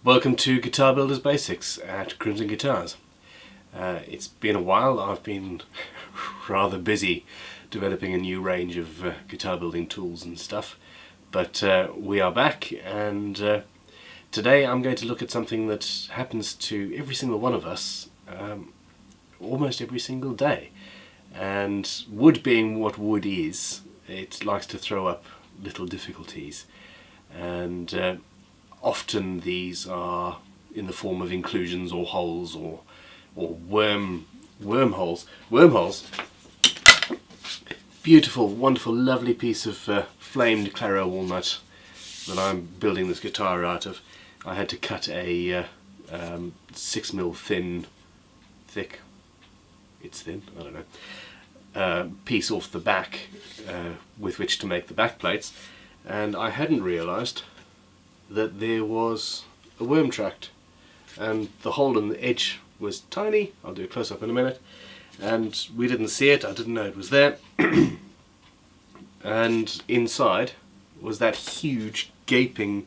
Welcome to Guitar Builders Basics at Crimson Guitars. It's been a while. I've been rather busy developing a new range of guitar building tools and stuff, but we are back, and today I'm going to look at something that happens to every single one of us almost every single day. And wood being what wood is, it likes to throw up little difficulties, and often these are in the form of inclusions or holes or wormholes. Wormholes. Beautiful, wonderful, lovely piece of flamed Claro walnut that I'm building this guitar out of. I had to cut a 6mm thick. It's thin. I don't know. Piece off the back with which to make the back plates, and I hadn't realised that there was a worm tract, and the hole in the edge was tiny. I'll do a close-up in a minute, and we didn't see it. I didn't know it was there. And inside was that huge gaping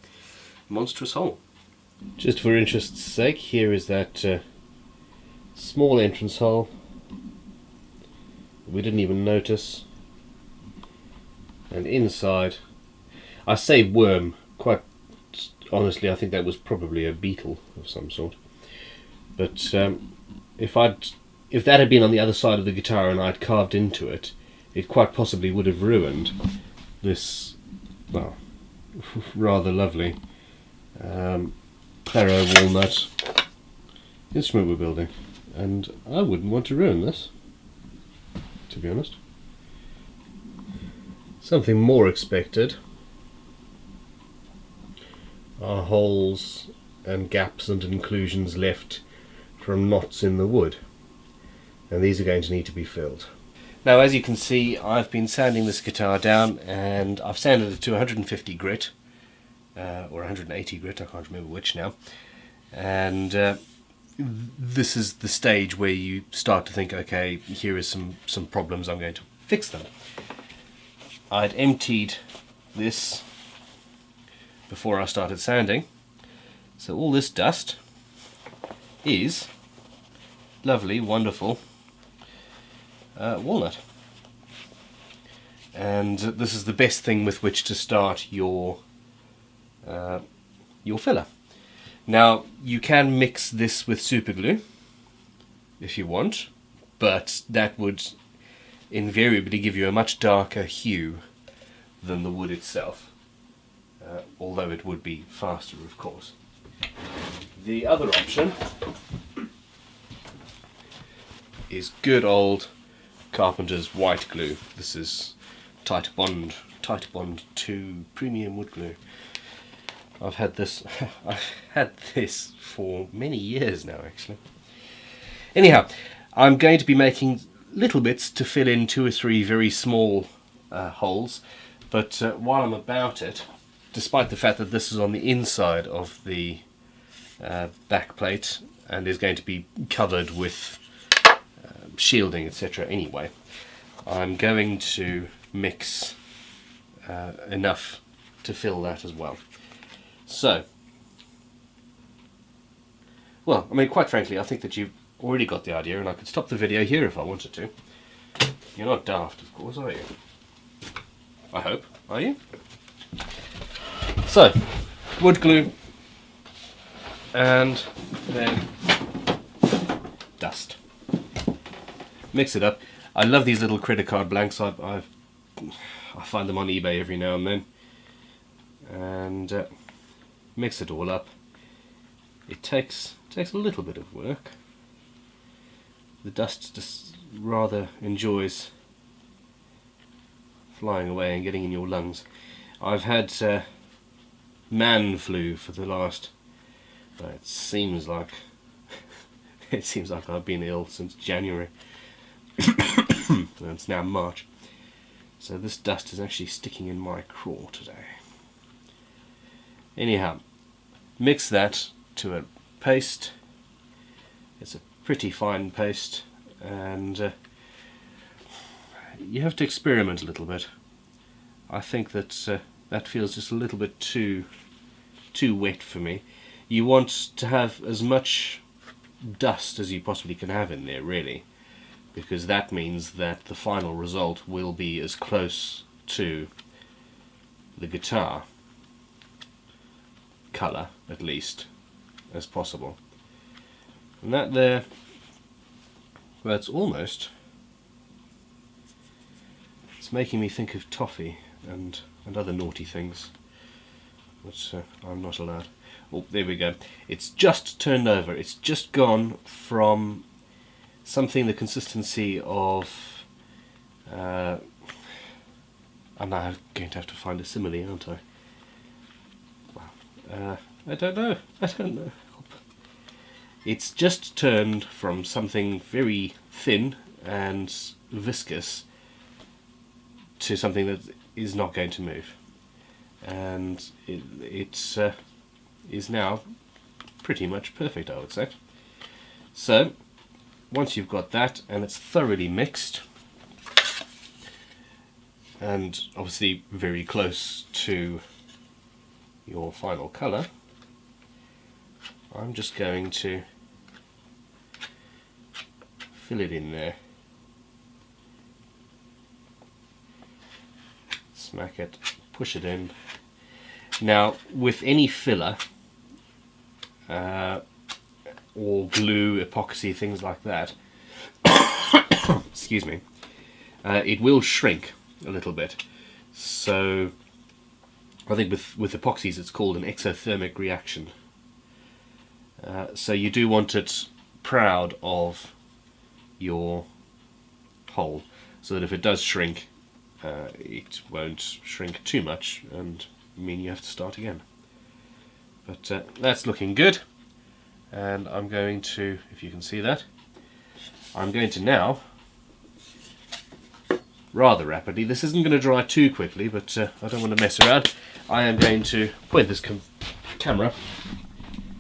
monstrous hole. Just for interest's sake, here is that small entrance hole we didn't even notice, and inside, I say worm, quite honestly I think that was probably a beetle of some sort, but if that had been on the other side of the guitar and I'd carved into it, it quite possibly would have ruined this, well, rather lovely Claro walnut instrument we're building, and I wouldn't want to ruin this, to be honest. Something more expected are holes and gaps and inclusions left from knots in the wood, and these are going to need to be filled. Now, as you can see, I've been sanding this guitar down, and I've sanded it to 150 grit or 180 grit, I can't remember which now, and this is the stage where you start to think, okay, here is some problems, I'm going to fix them. I'd emptied this before I started sanding, so all this dust is lovely, wonderful walnut, and this is the best thing with which to start your filler. Now, you can mix this with super glue if you want, but that would invariably give you a much darker hue than the wood itself. Although it would be faster, of course. The other option is good old Carpenter's white glue. This is Titebond 2 premium wood glue. I've had this for many years now, actually. Anyhow, I'm going to be making little bits to fill in 2 or 3 very small holes, but while I'm about it, despite the fact that this is on the inside of the back plate and is going to be covered with shielding, etc. anyway, I'm going to mix enough to fill that as well. So, well, I mean, quite frankly, I think that you've already got the idea, and I could stop the video here if I wanted to. You're not daft, of course, are you? I hope. Are you? So, wood glue, and then dust. Mix it up. I love these little credit card blanks. I find them on eBay every now and then, and mix it all up. It takes a little bit of work. The dust just rather enjoys flying away and getting in your lungs. I've had man flu for the last, it seems like I've been ill since January. And it's now March, so this dust is actually sticking in my craw today. Anyhow, mix that to a paste. It's a pretty fine paste, and you have to experiment a little bit. I think that that feels just a little bit too wet for me. you want to have as much dust as you possibly can have in there, really, because that means that the final result will be as close to the guitar colour, at least, as possible. And that there, well, it's almost, it's making me think of toffee and other naughty things, which I'm not allowed. Oh, there we go. It's just turned over. It's just gone from something the consistency of... I'm now going to have to find a simile, aren't I? Wow. I don't know. It's just turned from something very thin and viscous to something that is not going to move. And it is now pretty much perfect, I would say. So, once you've got that and it's thoroughly mixed, and obviously very close to your final colour, I'm just going to fill it in there. Smack it, push it in. Now, with any filler, or glue, epoxy, things like that, excuse me, it will shrink a little bit. So I think with epoxies it's called an exothermic reaction. So you do want it proud of your hole, so that if it does shrink, it won't shrink too much and mean you have to start again. But that's looking good, and I'm going to, if you can see that, I'm going to now, rather rapidly, this isn't going to dry too quickly, but I don't want to mess around, I am going to point this camera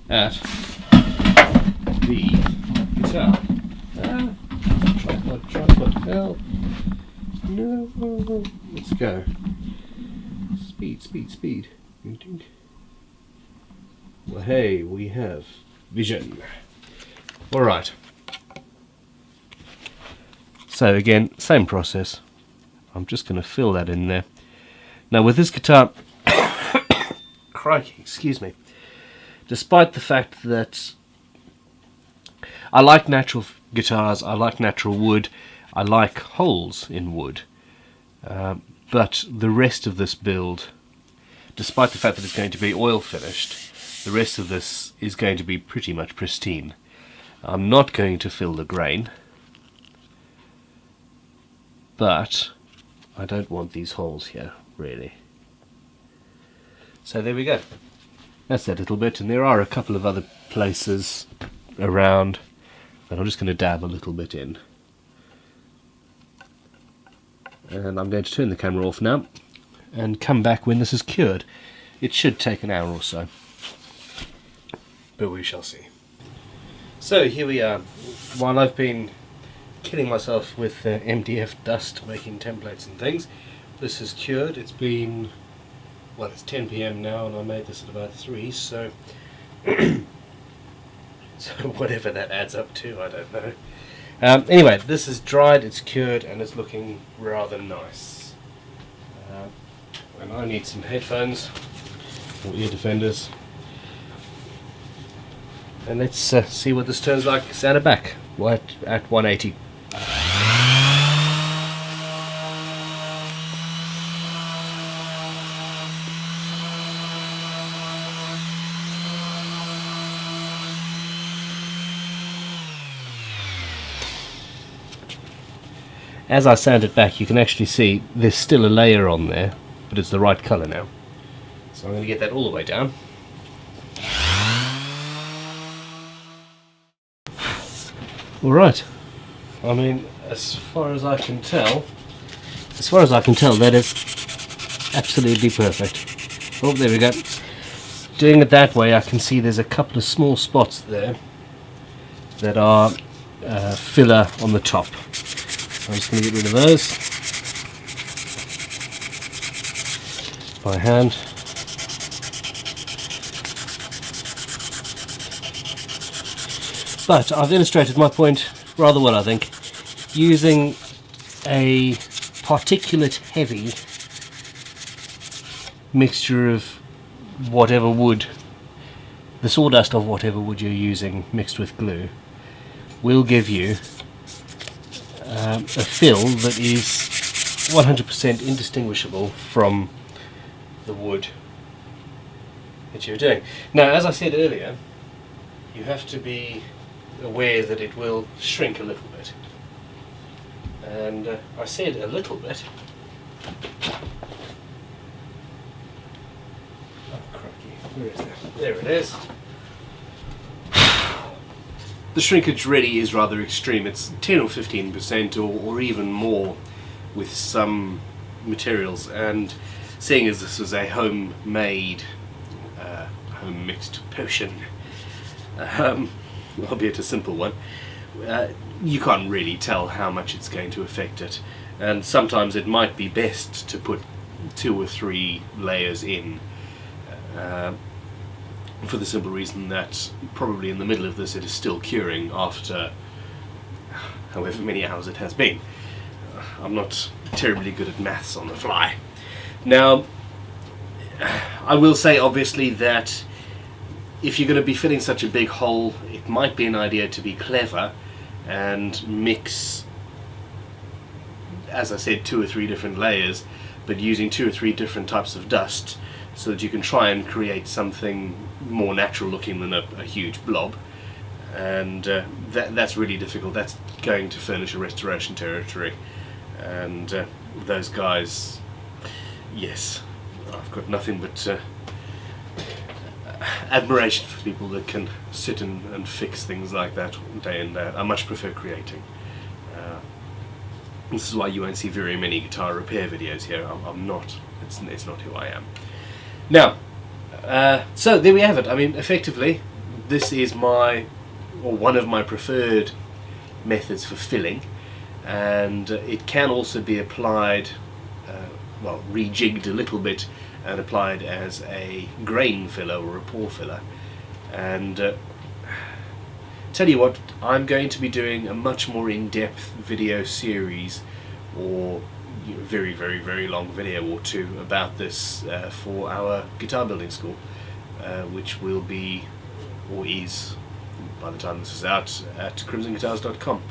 at the guitar. Tripod, help. No, let's go. Speed. Well, hey, we have vision. Alright. So again, same process. I'm just going to fill that in there. Now with this guitar, crikey, excuse me. Despite the fact that I like natural guitars, I like natural wood, I like holes in wood, but the rest of this build, despite the fact that it's going to be oil finished, the rest of this is going to be pretty much pristine. I'm not going to fill the grain, but I don't want these holes here, really. So there we go. That's that little bit, and there are a couple of other places around, but I'm just going to dab a little bit in. And I'm going to turn the camera off now and come back when this is cured. It should take an hour or so, but we shall see. So here we are. While I've been killing myself with MDF dust making templates and things, this is cured. It's been, well, it's 10 PM now, and I made this at about 3, so so whatever that adds up to, I don't know. Anyway, this is dried, it's cured, and it's looking rather nice. And I need some headphones or ear defenders. And let's see what this turns like sounded back at 180. As I sand it back, you can actually see there's still a layer on there, but it's the right colour now. So I'm going to get that all the way down. Alright, I mean, as far as I can tell, that is absolutely perfect. Oh, there we go. Doing it that way, I can see there's a couple of small spots there that are filler on the top. I'm just going to get rid of those by hand. But I've illustrated my point rather well, I think, using a particulate heavy mixture of whatever wood, the sawdust of whatever wood you're using mixed with glue, will give you a fill that is 100% indistinguishable from the wood that you're doing. Now, as I said earlier, you have to be aware that it will shrink a little bit. And I said a little bit. Oh, crikey, where is that? There it is. The shrinkage really is rather extreme. It's 10 or 15% or even more with some materials. And seeing as this was a homemade, home mixed potion, albeit a simple one, you can't really tell how much it's going to affect it. And sometimes it might be best to put 2 or 3 layers in, for the simple reason that probably in the middle of this it is still curing after however many hours it has been. I'm not terribly good at maths on the fly. Now, I will say obviously that if you're going to be filling such a big hole, it might be an idea to be clever and mix, as I said, 2 or 3 different layers, but using 2 or 3 different types of dust, so that you can try and create something more natural looking than a huge blob. And that's really difficult. That's going to furnish a restoration territory, and those guys, yes, I've got nothing but admiration for people that can sit and fix things like that day in day out. I much prefer creating. This is why you won't see very many guitar repair videos here. I'm not. It's not who I am. Now, so there we have it. I mean, effectively, this is one of my preferred methods for filling, and it can also be applied, well, rejigged a little bit and applied as a grain filler or a pore filler. And tell you what, I'm going to be doing a much more in-depth video series, or very, very, very long video or 2 about this for our guitar building school, which will be, or is, by the time this is out, at crimsonguitars.com.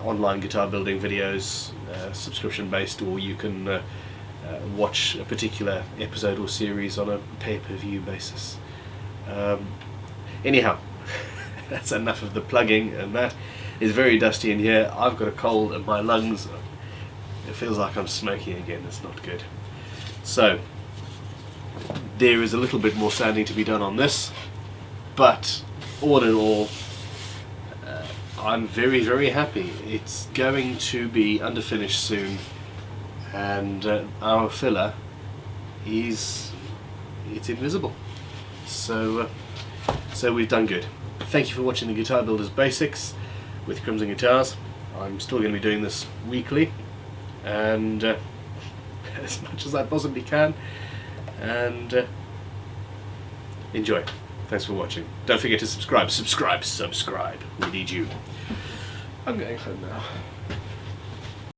Online guitar building videos, subscription based, or you can watch a particular episode or series on a pay-per-view basis. Anyhow, that's enough of the plugging, and that is very dusty in here. I've got a cold and my lungs, it feels like I'm smoking again. It's not good. So there is a little bit more sanding to be done on this, but all in all, I'm very, very happy. It's going to be underfinished soon, and our filler it's invisible. So we've done good. Thank you for watching the Guitar Builders Basics with Crimson Guitars. I'm still going to be doing this weekly, and as much as I possibly can, and enjoy. Thanks for watching. Don't forget to subscribe. Subscribe. We need you. I'm going home now.